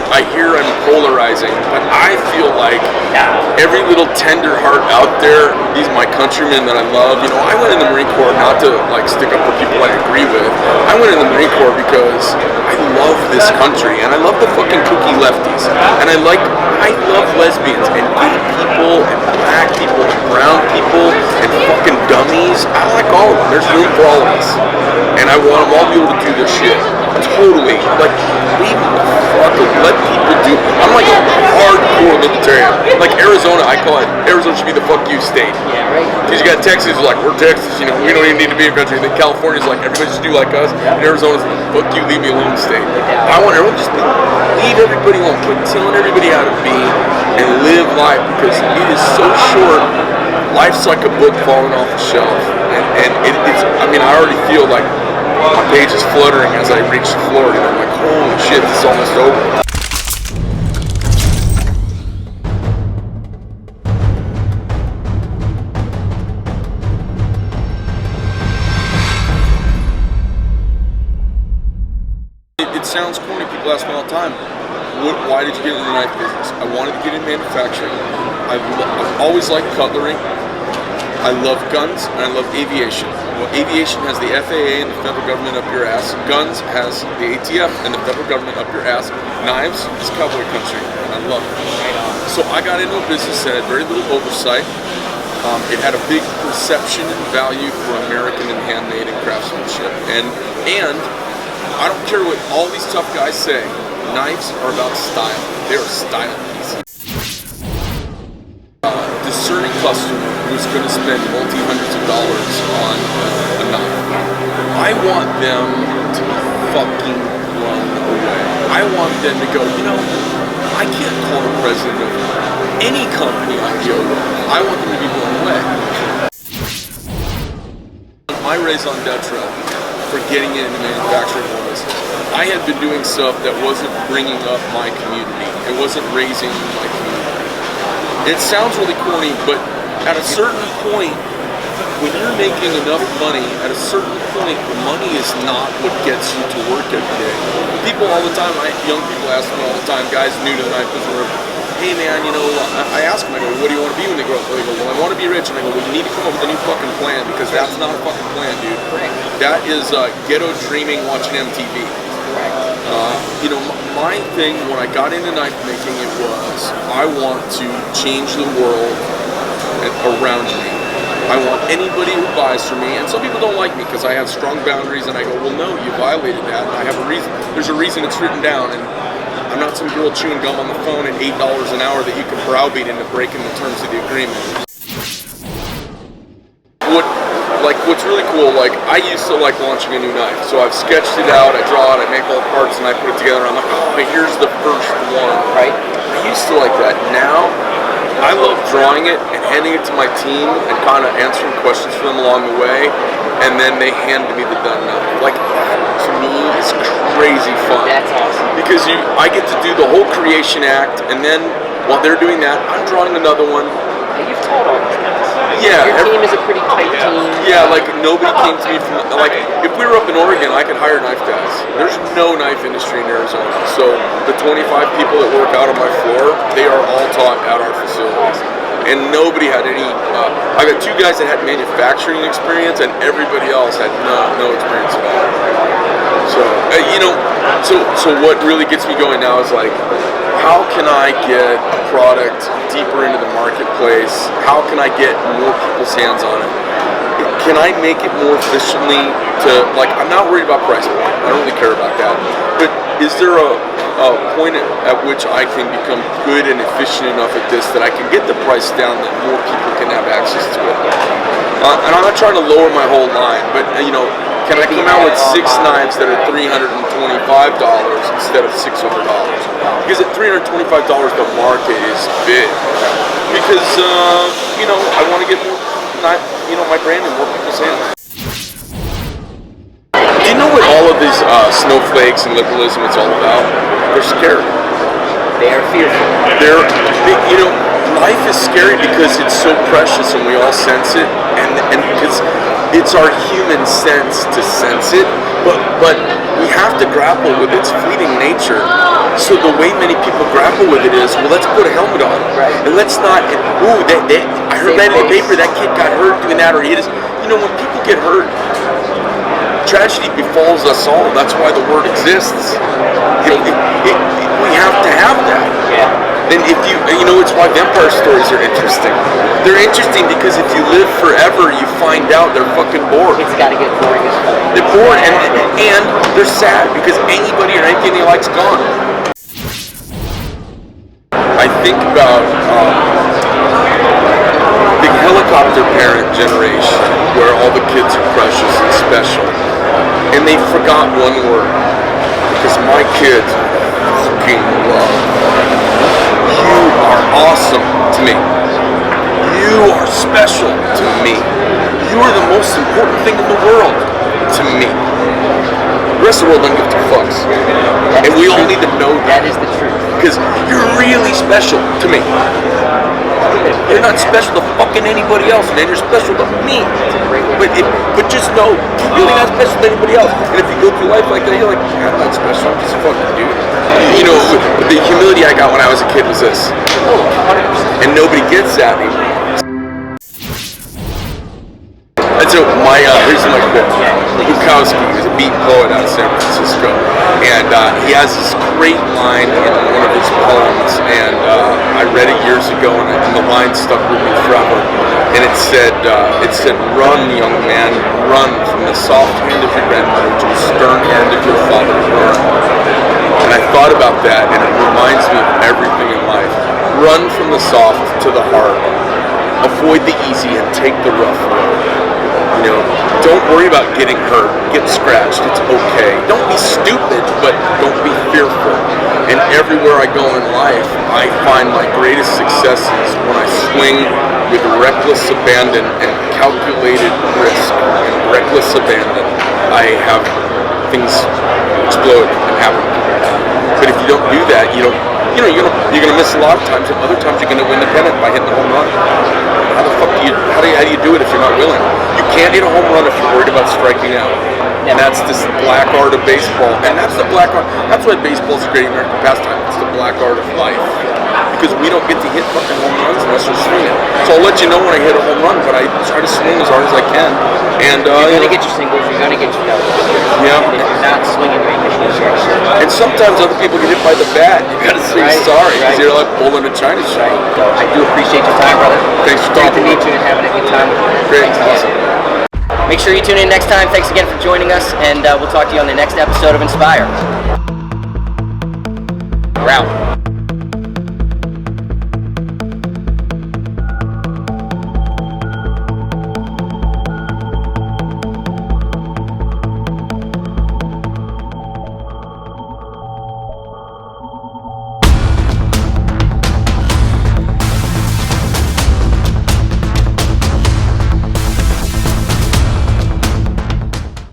I hear I'm polarizing, but I feel like every little tender heart out there, these are my countrymen that I love. You know, I went in the Marine Corps not to like stick up for people I agree with. I went in the Marine Corps because I love this country and I love the fucking kooky lefties. And I love lesbians and gay people and black people and brown people and fucking dummies. I like all of them. There's room for all of us. And I want them all to be able to do their shit. Totally. Like, leave the fuck up. Let people do. I'm like a hardcore libertarian. Like Arizona, I call it, Arizona should be the fuck you state. Yeah, right. Because you got Texas, who's like, we're Texas, you know, we don't even need to be a country. And then California's like, everybody should do like us. And Arizona's like, fuck you, leave me alone state. I want everyone to just leave everybody alone. Quit telling everybody how to be and live life, because it is so short. Life's like a book falling off the shelf. And it's, I mean, I already feel like my page is fluttering as I reach Florida. I'm like, holy shit, this is almost over. It sounds corny. People ask me all the time, why did you get into the knife business? I wanted to get in manufacturing. I've always liked cutlery. I love guns and I love aviation. Well, aviation has the FAA and the federal government up your ass. Guns has the ATF and the federal government up your ass. Knives is cowboy country, and I love it. So I got into a business that had very little oversight. It had a big perception and value for American and handmade and craftsmanship. And I don't care what all these tough guys say. Knives are about style. They're style pieces. Discerning customer who's going to spend multi-hundreds of dollars on a knife. I want them to be fucking blown away. I want them to go, you know, I can't call the president of any company I deal with. I want them to be blown away. My raison d'etre for getting into manufacturing was I had been doing stuff that wasn't bringing up my community. It wasn't raising my community. It sounds really corny, but at a certain point, when you're making enough money, at a certain point, the money is not what gets you to work every day. People all the time, young people ask me all the time, guys new to the knife business, hey man, you know, I ask them, I go, what do you want to be when they grow up? They go, well, I want to be rich. And I go, well, you need to come up with a new fucking plan, because that's not a fucking plan, dude. That is ghetto dreaming watching MTV. You know, my thing when I got into knife making, it was I want to change the world around me. I want anybody who buys from me, and some people don't like me because I have strong boundaries, and I go, well, no, you violated that. I have a reason. There's a reason it's written down, and I'm not some girl chewing gum on the phone at $8 an hour that you can browbeat into breaking the terms of the agreement. What's really cool, like, I used to like launching a new knife, so I've sketched it out, I draw it, I make all the parts, and I put it together, and I'm like, oh, here's the first one, right? I used to like that. Now, I love drawing it and handing it to my team and kind of answering questions for them along the way, and then they hand me the done knife. Like, that, to me, is crazy fun. That's awesome. Because I get to do the whole creation act, and then, while they're doing that, I'm drawing another one. You've taught all these guys. Yeah. Your team is a pretty tight team. Yeah, like nobody came to me from, like, if we were up in Oregon, I could hire knife guys. There's no knife industry in Arizona. So the 25 people that work out on my floor, they are all taught at our facilities. And nobody had any, I got 2 guys that had manufacturing experience, and everybody else had no experience at all. So, you know, so what really gets me going now is like, how can I get a product deeper into the marketplace? How can I get more people's hands on it? Can I make it more efficiently to, like, I'm not worried about price point. I don't really care about that. But is there a point at which I can become good and efficient enough at this that I can get the price down that more people can have access to it? And I'm not trying to lower my whole line, but, you know, can I come out with 6 knives that are $325 instead of $600? Because at $325, the market is big. Because, you know, I want to get more, you know, my brand in more people's hands. Do you know what all of these snowflakes and liberalism it's all about? They're scared. They are fearful. You know, life is scary because it's so precious and we all sense it, and because it's our human sense to sense it, but we have to grapple with its fleeting nature. So the way many people grapple with it is, well, let's put a helmet on, Right. and let's not. I heard that in the paper, that kid got hurt doing that, or he just, when people get hurt, tragedy befalls us all. That's why the word exists. We have to have that. Yeah. And if it's why vampire stories are interesting. They're interesting because if you live forever, you find out they're fucking bored. It's got to get boring as fuck. They're bored and they're sad because anybody or anything they like's gone. I think about the helicopter parent generation where all the kids are precious and special. And they forgot one word. Because my kids fucking love. You are awesome to me. You are special to me. You are the most important thing in the world to me. The rest of the world doesn't give two fucks. And we all need to know that. That is the truth. Because you're really special to me. You're not special to fucking anybody else, man. You're special to me. But just know, you're really not special to anybody else. And if you go through life like that, you're like, I'm not special. I'm just a fucking dude. The humility I got when I was a kid was this. Oh, 100%. And nobody gets that anymore. And so here's my bit. Bukowski is a beat poet out of San Francisco, and he has this great line in one of his poems, and I read it years ago, and the line stuck with me forever. And it said, "Run, young man, run from the soft hand of your grandmother to the stern hand of your father." And I thought about that, and it reminds me of everything in life. Run from the soft to the hard. Avoid the easy and take the rough road. Don't worry about getting hurt, get scratched, it's okay. Don't be stupid, but don't be fearful. And everywhere I go in life, I find my greatest successes when I swing with reckless abandon and calculated risk and reckless abandon. I have things explode and happen. But if you don't do that, you're gonna miss a lot of times, and other times you're gonna win the pennant by hitting a home run. How the fuck how do you do it if you're not willing? You can't hit a home run if you're worried about striking out. And that's this black art of baseball. And that's the black art. That's why baseball's a great American pastime. It's the black art of life. Because we don't get to hit fucking home runs unless we're swinging. So I'll let you know when I hit a home run, but I try to swing as hard as I can. And You're going to get your singles, you're going to get your doubles. Yeah. If you're not swinging, you're going to get your strikes. And sometimes other people get hit by the bat. You gotta say sorry, because you're like pulling a China shot. So I do appreciate your time, brother. Thanks for Great to talking. meet you and having a good time with you. Great. Thanks again. Awesome. Make sure you tune in next time. Thanks again for joining us, and we'll talk to you on the next episode of Inspire. We're out.